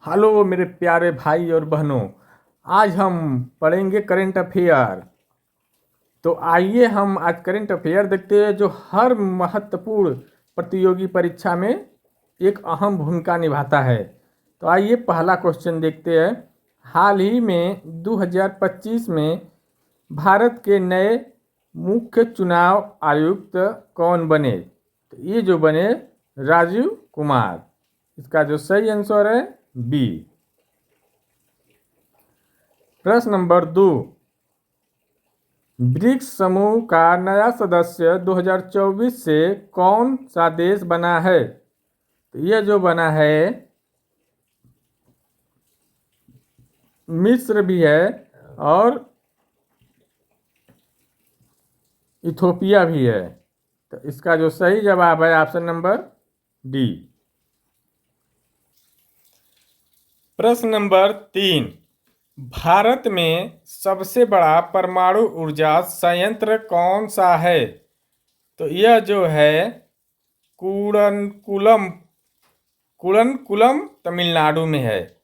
Hello मेरे प्यारे भाई और बहनों। आज हम पढ़ेंगे करंट अफेयर। तो आइए हम आज करंट अफेयर देखते हैं जो हर महत्वपूर्ण प्रतियोगी परीक्षा में एक अहम भूमिका निभाता है। तो आइए पहला क्वेश्चन देखते हैं। हाल ही में 2025 में भारत के नए मुख्य चुनाव आयुक्त कौन बने? तो ये जो बने राजीव कुमार। इसका जो सही आंसर है बी। प्रश्न नंबर 2। ब्रिक्स समूह का नया सदस्य 2024 से कौन सा देश बना है? तो यह जो बना है मिस्र भी है और इथोपिया भी है। तो इसका जो सही जवाब है ऑप्शन नंबर डी। प्रश्न नंबर 3। भारत में सबसे बड़ा परमाणु ऊर्जा संयंत्र कौन सा है? तो यह जो है कुड़नकुलम कुड़नकुलम तमिलनाडु में है।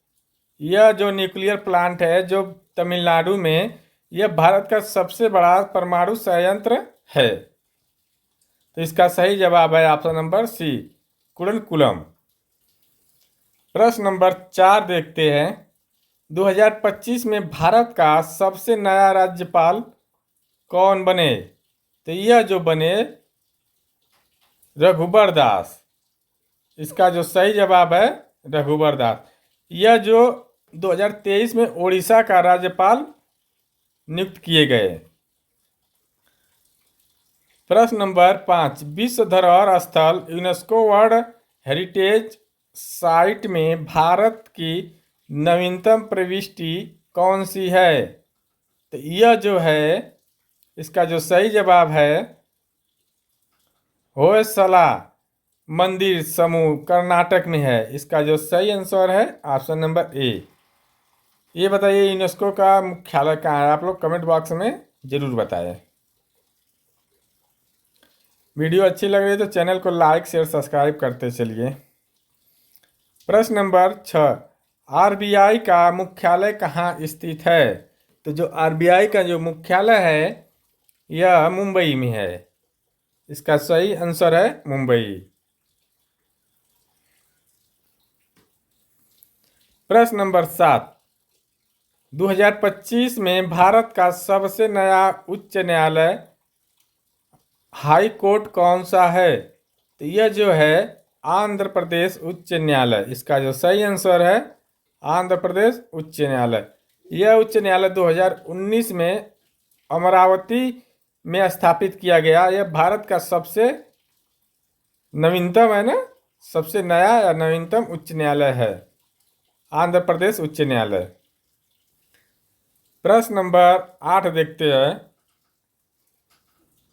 यह जो न्यूक्लियर प्लांट है जो तमिलनाडु में, यह भारत का सबसे बड़ा परमाणु संयंत्र है। तो इसका सही जवाब है ऑप्शन नंबर सी, कुड़नकुलम। प्रश्न नंबर 4 देखते हैं। 2025 में भारत का सबसे नया राज्यपाल कौन बने? तो यह जो बने रघुबर दास। इसका जो सही जवाब है रघुबर दास। यह जो 2023 में ओडिशा का राज्यपाल नियुक्त किए गए। प्रश्न नंबर 5। विश्व धरोहर स्थल यूनेस्को वर्ल्ड हेरिटेज साइट में भारत की नवीनतम प्रविष्टि कौन सी है? तो यह जो है, इसका जो सही जवाब है होयसला मंदिर समूह कर्नाटक में है। इसका जो सही आंसर है ऑप्शन नंबर ए। ये बताइए यूनेस्को का मुख्यालय कहाँ है? आप लोग कमेंट बॉक्स में जरूर बताएं। वीडियो अच्छी लग रही है तो चैनल को लाइक शेयर सब्सक्राइब करते चलिए। प्रश्न नंबर 6। आरबीआई का मुख्यालय कहाँ स्थित है? तो जो आरबीआई का जो मुख्यालय है यह मुंबई में है। इसका सही आंसर है मुंबई। प्रश्न नंबर 7। 2025 में भारत का सबसे नया उच्च न्यायालय हाई कोर्ट कौन सा है? तो यह जो है आंध्र प्रदेश उच्च न्यायालय। इसका जो सही आंसर है आंध्र प्रदेश उच्च न्यायालय। यह उच्च न्यायालय 2019 में अमरावती में स्थापित किया गया। यह भारत का सबसे नवीनतम है ना, सबसे नया या नवीनतम उच्च न्यायालय है आंध्र प्रदेश उच्च न्यायालय। प्रश्न नंबर 8 देखते हैं।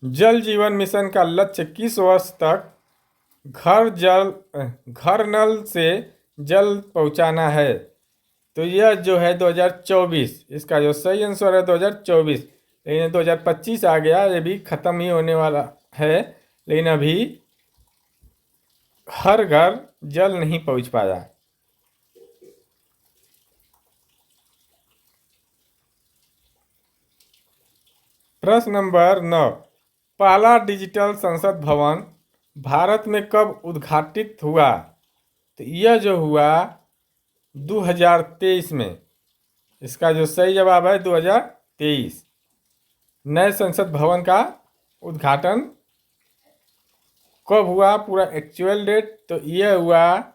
जल जीवन मिशन का लक्ष्य किस वर्ष तक घर नल से जल पहुंचाना है? तो यह जो है 2024। इसका जो सही आंसर है 2024। लेकिन 2025 आ गया, ये भी खत्म ही होने वाला है। लेकिन अभी हर घर जल नहीं पहुंच पाया। प्रश्न नंबर 9। पहला डिजिटल संसद भवन भारत में कब उद्घाटित हुआ? तो यह जो हुआ 2023 में। इसका जो सही जवाब है 2023। नए संसद भवन का उद्घाटन कब हुआ, पूरा एक्चुअल डेट? तो यह हुआ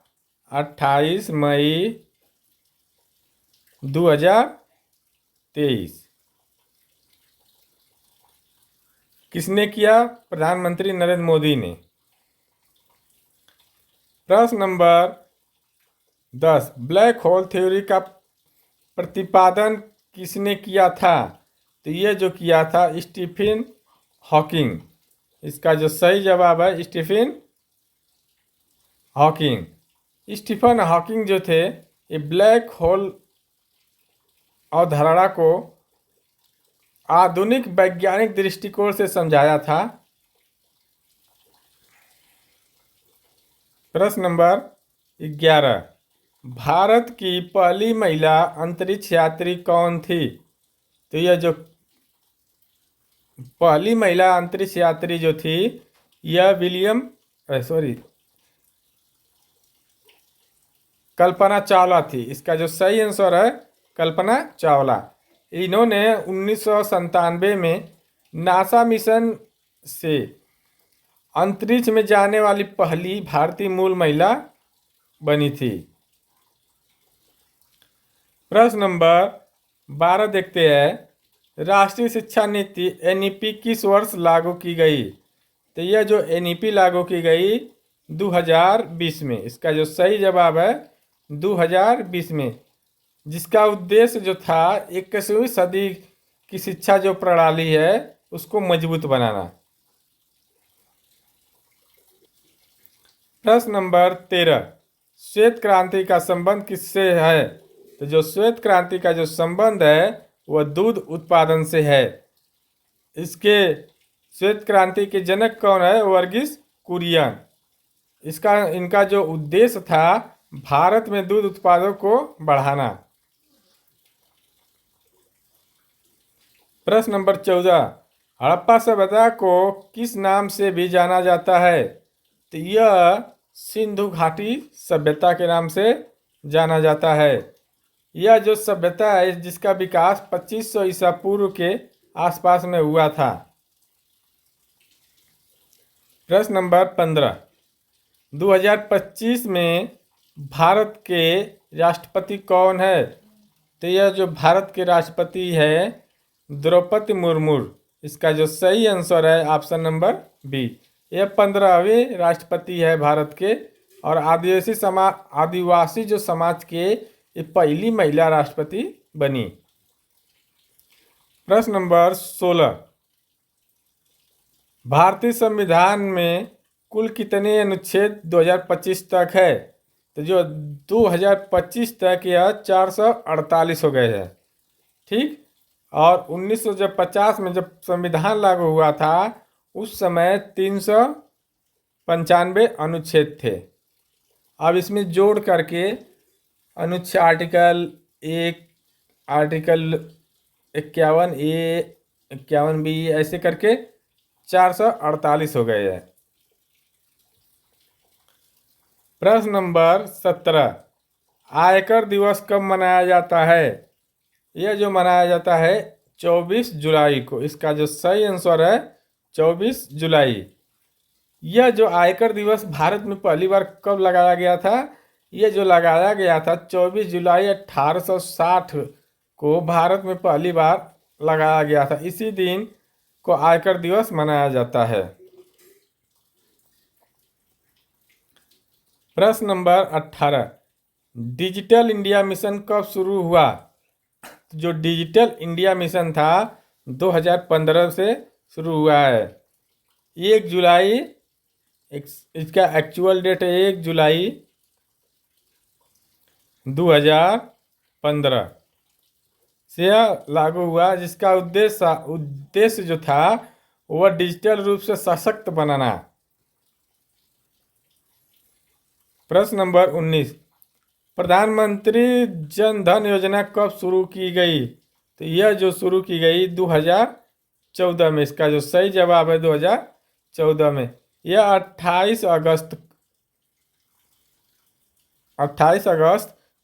28 मई 2023। किसने किया? प्रधानमंत्री नरेंद्र मोदी ने। प्रश्न नंबर 10। ब्लैक होल थ्योरी का प्रतिपादन किसने किया था? तो यह जो किया था स्टीफन हॉकिंग। इसका जो सही जवाब है स्टीफन हॉकिंग। स्टीफन हॉकिंग जो थे, ये ब्लैक होल अवधारणा को आधुनिक वैज्ञानिक दृष्टिकोण से समझाया था। प्रश्न नंबर 11। भारत की पहली महिला अंतरिक्ष यात्री कौन थी? तो यह जो पहली महिला अंतरिक्ष यात्री जो थी, यह कल्पना चावला थी। इसका जो सही आंसर है कल्पना चावला। इन्होंने 1997 में नासा मिशन से अंतरिक्ष में जाने वाली पहली भारतीय मूल महिला बनी थी। प्रश्न नंबर 12 देखते हैं। राष्ट्रीय शिक्षा नीति एनईपी किस वर्ष लागू की गई? तो यह जो एनईपी लागू की गई 2020 में। इसका जो सही जवाब है 2020 में, जिसका उद्देश्य जो था 21वीं सदी की शिक्षा जो प्रणाली है उसको मजबूत बनाना। प्रश्न नंबर 13। श्वेत क्रांति का संबंध किससे है? तो जो श्वेत क्रांति का जो संबंध है वह दूध उत्पादन से है। इसके श्वेत क्रांति के जनक कौन है? वर्गीस कुरियन। इनका जो उद्देश्य था भारत में दूध उत्पादों को बढ़ाना। प्रश्न नंबर 14। हड़प्पा सभ्यता को किस नाम से भी जाना जाता है? तो यह सिंधु घाटी सभ्यता के नाम से जाना जाता है। यह जो सभ्यता है जिसका विकास 2500 ईसा पूर्व के आसपास में हुआ था। प्रश्न नंबर 15। 2025 में भारत के राष्ट्रपति कौन है? तो यह जो भारत के राष्ट्रपति है द्रौपदी मुर्मू। इसका जो सही आंसर है ऑप्शन नंबर बी। यह 15वें राष्ट्रपति है भारत के और आदिवासी जो समाज के ये पहली महिला राष्ट्रपति बनी। प्रश्न नंबर 16। भारतीय संविधान में कुल कितने अनुच्छेद 2025 तक है? तो जो 2025 तक यह 448 हो गए हैं। ठीक। और 1950 में जब संविधान लागू हुआ था उस समय 395 अनुच्छेद थे। अब इसमें जोड़ करके अनुच्छेद आर्टिकल 1, आर्टिकल 51A, 51B ऐसे करके 448 हो गए हैं। प्रश्न नंबर 17। आयकर दिवस कब मनाया जाता है? यह जो मनाया जाता है 24 जुलाई को। इसका जो सही आंसर है 24 जुलाई। यह जो आयकर दिवस भारत में पहली बार कब लगाया गया था? यह जो लगाया गया था 24 जुलाई 1860 को भारत में पहली बार लगाया गया था। इसी दिन को आयकर दिवस मनाया जाता है। प्रश्न नंबर 18। डिजिटल इंडिया मिशन कब शुरू हुआ? जो डिजिटल इंडिया मिशन था 2015 से शुरू हुआ है। 1 जुलाई इसका एक्चुअल डेट है 1 जुलाई 2015 से लागू हुआ, जिसका उद्देश्य जो था वह डिजिटल रूप से सशक्त बनाना। प्रश्न नंबर 19। प्रधानमंत्री जन धन योजना कब शुरू की गई? तो यह जो शुरू की गई 2014 में। इसका जो सही जवाब है 2014 में। यह 28 अगस्त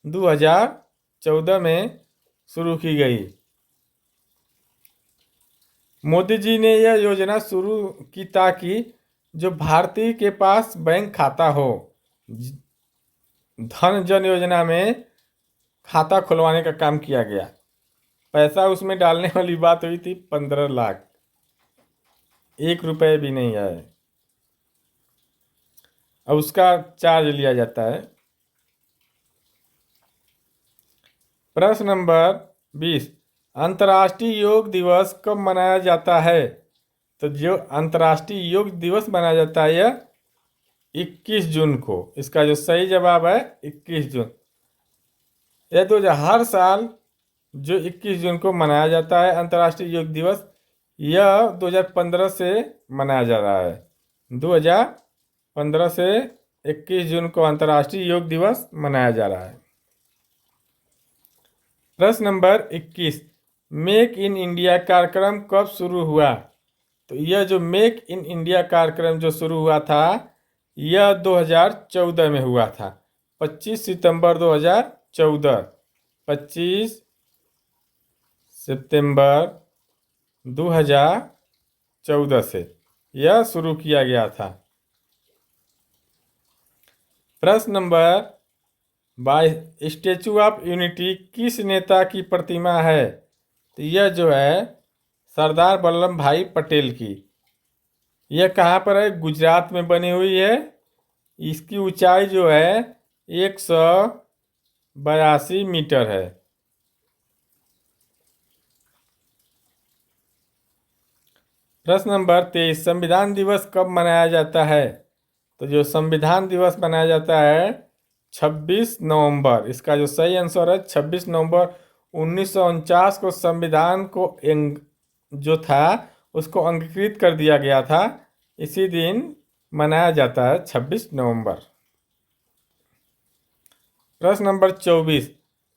2014 में शुरू की गई। मोदी जी ने यह योजना शुरू की ताकि जो भारतीय के पास बैंक खाता हो, धन जन योजना में खाता खुलवाने का काम किया गया। पैसा उसमें डालने वाली बात हुई थी 15 लाख, 1 रुपये भी नहीं आए। अब उसका चार्ज लिया जाता है। प्रश्न नंबर 20। अंतर्राष्ट्रीय योग दिवस कब मनाया जाता है? तो जो अंतर्राष्ट्रीय योग दिवस मनाया जाता है यह 21 जून को। इसका जो सही जवाब है 21 जून। यह तो हर साल जो 21 जून को मनाया जाता है अंतर्राष्ट्रीय योग दिवस, यह 2015 से मनाया जा रहा है। 2015 से 21 जून को अंतर्राष्ट्रीय योग दिवस मनाया जा रहा है। प्रश्न नंबर 21, मेक इन इंडिया कार्यक्रम कब शुरू हुआ? तो यह जो मेक इन इंडिया कार्यक्रम जो शुरू हुआ था, यह 2014 में हुआ था। 25 सितंबर 2014, 25 सितंबर 2014 से यह शुरू किया गया था। प्रश्न नंबर 22, स्टेचू ऑफ यूनिटी किस नेता की प्रतिमा है? तो यह जो है सरदार वल्लभ भाई पटेल की। यह कहाँ पर है? गुजरात में बनी हुई है। इसकी ऊंचाई जो है 182 मीटर है। प्रश्न नंबर 23, संविधान दिवस कब मनाया जाता है? तो जो संविधान दिवस मनाया जाता है 26 नवंबर। इसका जो सही आंसर है 26 नवंबर 1949 को संविधान को जो था उसको अंगीकृत कर दिया गया था। इसी दिन मनाया जाता है 26 नवंबर। प्रश्न नंबर 24,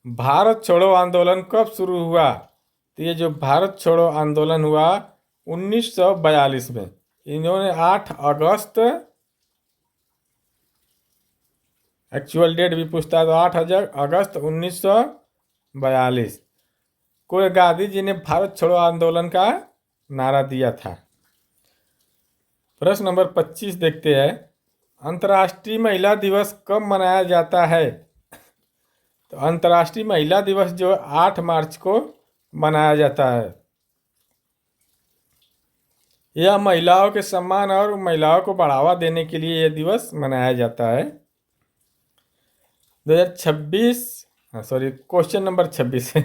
भारत छोड़ो आंदोलन कब शुरू हुआ? तो ये जो भारत छोड़ो आंदोलन हुआ 1942 में। इन्होंने 8 अगस्त, एक्चुअल डेट भी पूछता है तो 8 अगस्त 1942 को गांधी जी ने भारत छोड़ो आंदोलन का नारा दिया था। प्रश्न नंबर 25 देखते हैं, अंतर्राष्ट्रीय महिला दिवस कब मनाया जाता है? तो अंतर्राष्ट्रीय महिला दिवस जो 8 मार्च को मनाया जाता है। यह महिलाओं के सम्मान और महिलाओं को बढ़ावा देने के लिए यह दिवस मनाया जाता है। 2026, सॉरी, क्वेश्चन नंबर 26 है।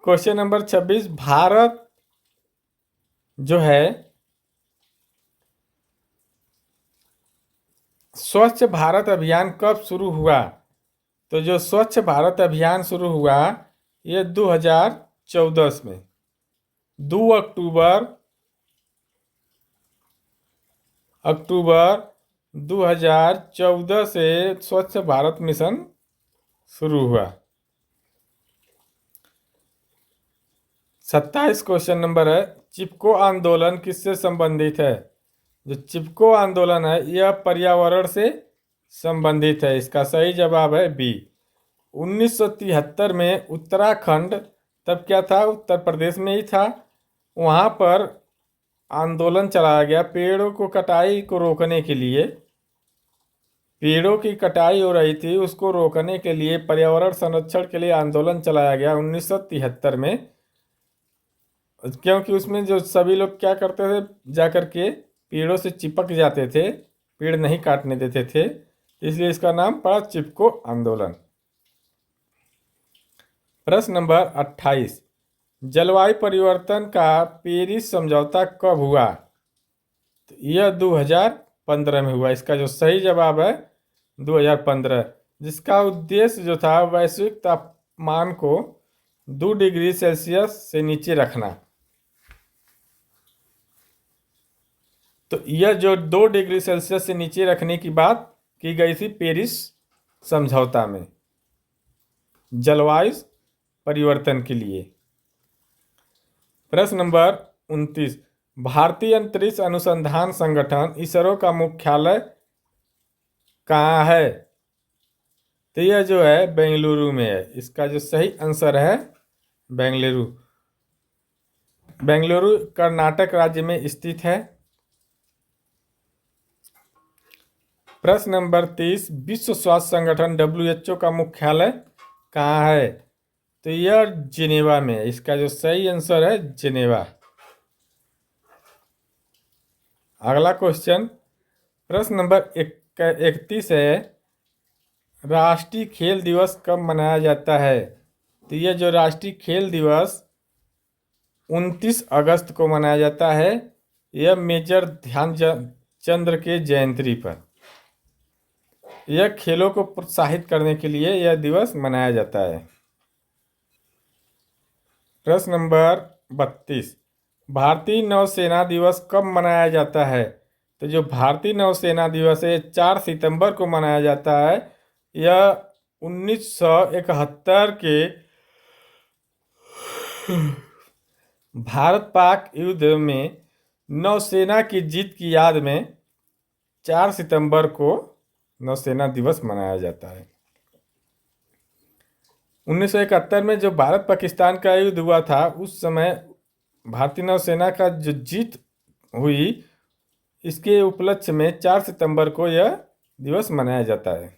क्वेश्चन नंबर 26, भारत जो है स्वच्छ भारत अभियान कब शुरू हुआ? तो जो स्वच्छ भारत अभियान शुरू हुआ ये 2014 में 2 अक्टूबर 2014 से स्वच्छ भारत मिशन शुरू हुआ। 27 क्वेश्चन नंबर है, चिपको आंदोलन किससे संबंधित है? जो चिपको आंदोलन है यह पर्यावरण से संबंधित है। इसका सही जवाब है बी। 1973 में उत्तराखंड, तब क्या था, उत्तर प्रदेश में ही था, वहाँ पर आंदोलन चलाया गया पेड़ों को कटाई को रोकने के लिए। पेड़ों की कटाई हो रही थी, उसको रोकने के लिए, पर्यावरण संरक्षण के लिए आंदोलन चलाया गया 1973 में। क्योंकि उसमें जो सभी लोग क्या करते थे, जा कर के पेड़ों से चिपक जाते थे, पेड़ नहीं काटने देते थे, इसलिए इसका नाम पड़ा चिपको आंदोलन। प्रश्न नंबर 28, जलवायु परिवर्तन का पेरिस समझौता कब हुआ? तो यह 2015 में हुआ। इसका जो सही जवाब है 2015, जिसका उद्देश्य जो था वैश्विक तापमान को 2 डिग्री सेल्सियस से नीचे रखना। तो यह जो 2 डिग्री सेल्सियस से नीचे रखने की बात की गई थी पेरिस समझौता में, जलवायु परिवर्तन के लिए। प्रश्न नंबर 29, भारतीय अंतरिक्ष अनुसंधान संगठन इसरो का मुख्यालय कहाँ है? तो यह जो है बेंगलुरु में है। इसका जो सही आंसर है बेंगलुरु। बेंगलुरु कर्नाटक राज्य में स्थित है। प्रश्न नंबर 30, विश्व स्वास्थ्य संगठन WHO का मुख्यालय कहाँ है? तो यह जिनेवा में है। इसका जो सही आंसर है जिनेवा। अगला क्वेश्चन, प्रश्न नंबर 31 है, राष्ट्रीय खेल दिवस कब मनाया जाता है? तो यह जो राष्ट्रीय खेल दिवस 29 अगस्त को मनाया जाता है। यह मेजर ध्यानचंद के जयंती पर। यह खेलों को प्रोत्साहित करने के लिए यह दिवस मनाया जाता है। प्रश्न नंबर 32, भारतीय नौसेना दिवस कब मनाया जाता है? तो जो भारतीय नौसेना दिवस है 4 सितंबर को मनाया जाता है। यह 1971 के भारत पाक युद्ध में नौसेना की जीत की याद में 4 सितंबर को नौसेना दिवस मनाया जाता है। 1971 में जो भारत पाकिस्तान का युद्ध हुआ था, उस समय भारतीय नौसेना का जो जीत हुई, इसके उपलक्ष्य में 4 सितंबर को यह दिवस मनाया जाता है।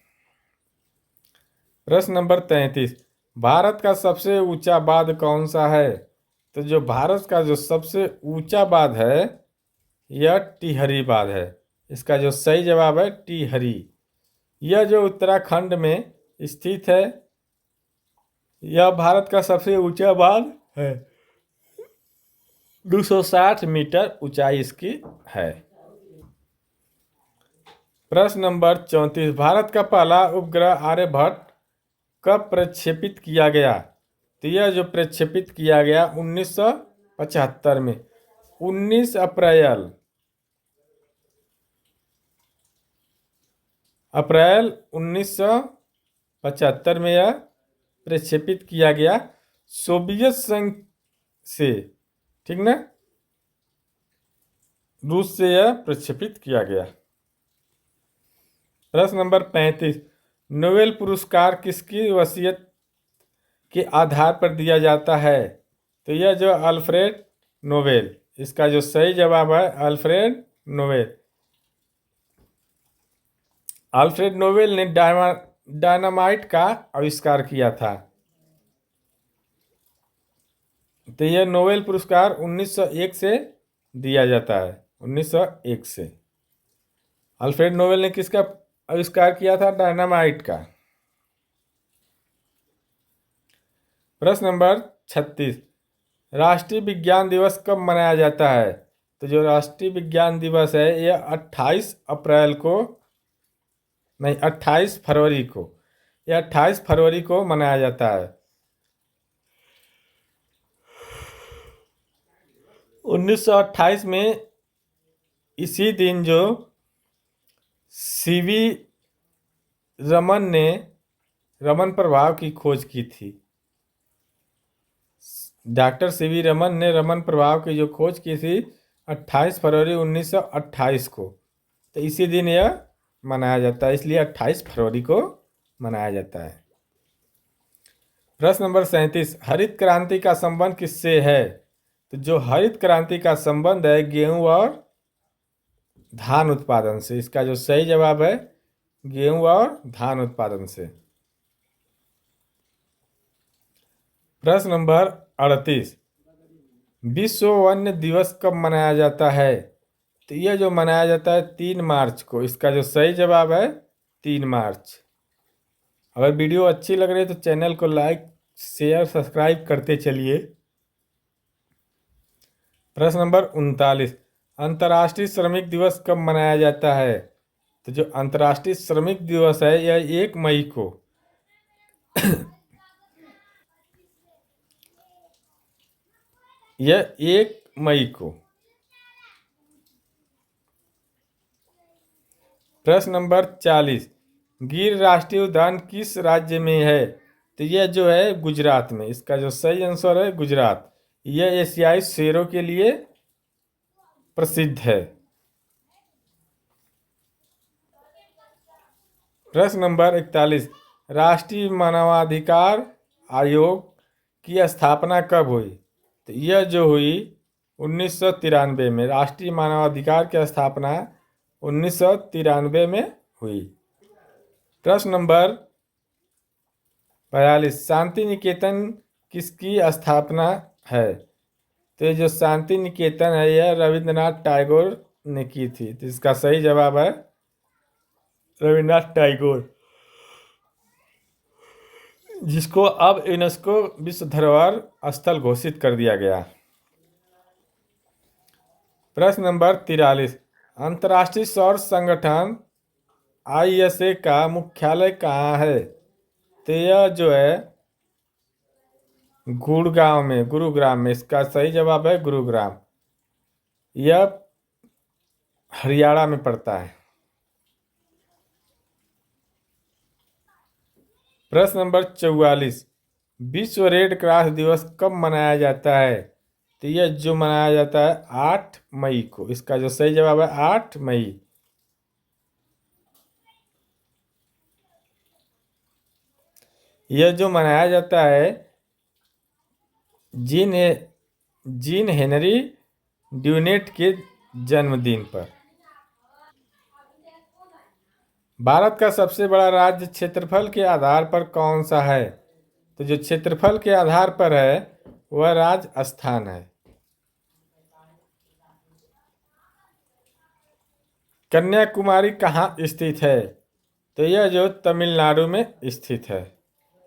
प्रश्न नंबर 33, भारत का सबसे ऊंचा बांध कौन सा है? तो जो भारत का जो सबसे ऊंचा बांध है, यह टिहरी बांध है। इसका जो सही जवाब है टिहरी। यह जो उत्तराखंड में स्थित है, यह भारत का सबसे ऊंचा बांध है। 260 मीटर ऊंचाई इसकी है। प्रश्न नंबर 34, भारत का पहला उपग्रह आर्यभट्ट कब प्रक्षेपित किया गया? तो यह जो प्रक्षेपित किया गया 1975 में, 19 अप्रैल 1975 में यह प्रक्षेपित किया गया सोवियत संघ से, ठीक ना, रूस से यह प्रक्षेपित किया गया। प्रश्न नंबर 35, नोबेल पुरस्कार किसकी वसीयत के आधार पर दिया जाता है? तो यह जो अल्फ्रेड नोबेल, इसका जो सही जवाब है अल्फ्रेड नोबेल। अल्फ्रेड नोबेल ने डायनामाइट का आविष्कार किया था। तो यह नोबेल पुरस्कार 1901 से दिया जाता है, 1901 से। अल्फ्रेड नोबेल ने किसका आविष्कार किया था? डायनामाइट का। प्रश्न नंबर 36, राष्ट्रीय विज्ञान दिवस कब मनाया जाता है? तो जो राष्ट्रीय विज्ञान दिवस है, यह 28 अप्रैल को नहीं 28 फरवरी को, यह 28 फरवरी को मनाया जाता है। 1928 में इसी दिन जो सीवी रमन ने रमन प्रभाव की खोज की थी, डॉक्टर सीवी रमन ने रमन प्रभाव की जो खोज की थी 28 फरवरी 1928 को, तो इसी दिन यह मनाया जाता है, इसलिए 28 फरवरी को मनाया जाता है। प्रश्न नंबर 37, हरित क्रांति का संबंध किससे है? तो जो हरित क्रांति का संबंध है गेहूं और धान उत्पादन से। इसका जो सही जवाब है गेहूं और धान उत्पादन से। प्रश्न नंबर 38, विश्व वन्य दिवस कब मनाया जाता है? तो यह जो मनाया जाता है 3 मार्च को। इसका जो सही जवाब है 3 मार्च। अगर वीडियो अच्छी लग रही है तो चैनल को लाइक शेयर सब्सक्राइब करते चलिए। प्रश्न नंबर 39, अंतर्राष्ट्रीय श्रमिक दिवस कब मनाया जाता है? तो जो अंतर्राष्ट्रीय श्रमिक दिवस है यह 1 मई को यह 1 मई को। प्रश्न नंबर 40, गिर राष्ट्रीय उद्यान किस राज्य में है? तो यह जो है गुजरात में। इसका जो सही आंसर है गुजरात। यह एशियाई शेरों के लिए प्रसिद्ध है। प्रश्न नंबर 41, राष्ट्रीय मानवाधिकार आयोग की स्थापना कब हुई? तो यह जो हुई 1993 में। राष्ट्रीय मानवाधिकार की स्थापना 1993 में हुई। प्रश्न नंबर 42, शांति निकेतन किसकी स्थापना है? तो ये जो शांति निकेतन है यह रविंद्रनाथ टैगोर ने की थी। तो इसका सही जवाब है रविंद्रनाथ टैगोर, जिसको अब यूनेस्को विश्व धरोहर स्थल घोषित कर दिया गया। प्रश्न नंबर 43, अंतर्राष्ट्रीय सौर संगठन ISA का मुख्यालय कहाँ है? तो यह जो है गुरुग्राम में। इसका सही जवाब है गुरुग्राम। यह हरियाणा में पड़ता है। प्रश्न नंबर 44, विश्व रेड क्रॉस दिवस कब मनाया जाता है? तो यह जो मनाया जाता है 8 मई को। इसका जो सही जवाब है 8 मई। यह जो मनाया जाता है जीन जीन हेनरी ड्यूनेट के जन्मदिन पर। भारत का सबसे बड़ा राज्य क्षेत्रफल के आधार पर कौन सा है? तो जो क्षेत्रफल के आधार पर है वह राजस्थान है। कन्याकुमारी कहाँ स्थित है? तो यह जो तमिलनाडु में स्थित है।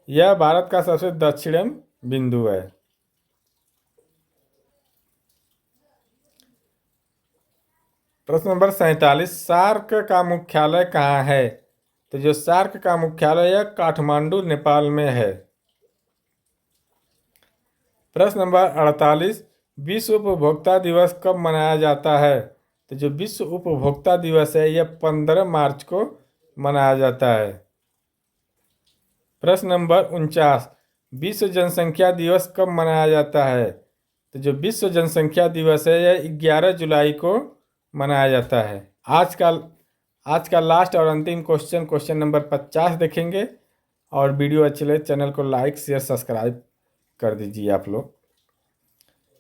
यह भारत का सबसे दक्षिणम बिंदु है। प्रश्न नंबर 47, सार्क का मुख्यालय कहाँ है? तो जो सार्क का मुख्यालय है काठमांडू नेपाल में है। प्रश्न नंबर 48, विश्व उपभोक्ता दिवस कब मनाया जाता है? तो जो विश्व उपभोक्ता दिवस है यह 15 मार्च को मनाया जाता है। प्रश्न नंबर 49, विश्व जनसंख्या दिवस कब मनाया जाता है? तो जो विश्व जनसंख्या दिवस है यह 11 जुलाई को मनाया जाता है। आज का आज का लास्ट और अंतिम क्वेश्चन, क्वेश्चन नंबर 50 देखेंगे। और वीडियो अच्छी लगे चैनल को लाइक शेयर सब्सक्राइब कर दीजिए आप लोग।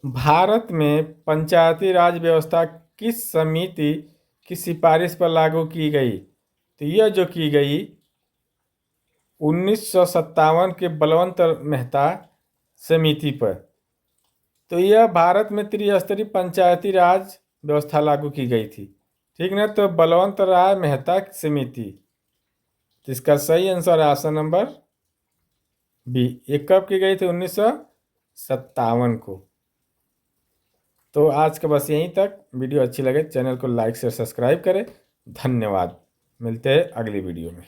भारत में पंचायती राज व्यवस्था किस समिति की सिफारिश पर लागू की गई? तो यह जो की गई 1957 के बलवंत मेहता समिति पर। तो यह भारत में त्रिस्तरीय पंचायती राज व्यवस्था लागू की गई थी, ठीक ना। तो बलवंत राय मेहता समिति। तो इसका सही आंसर है ऑप्शन नंबर बी। ये कब की गई थी? 1957 को। तो आज का बस यहीं तक। वीडियो अच्छी लगे चैनल को लाइक शेयर सब्सक्राइब करें। धन्यवाद। मिलते हैं अगली वीडियो में।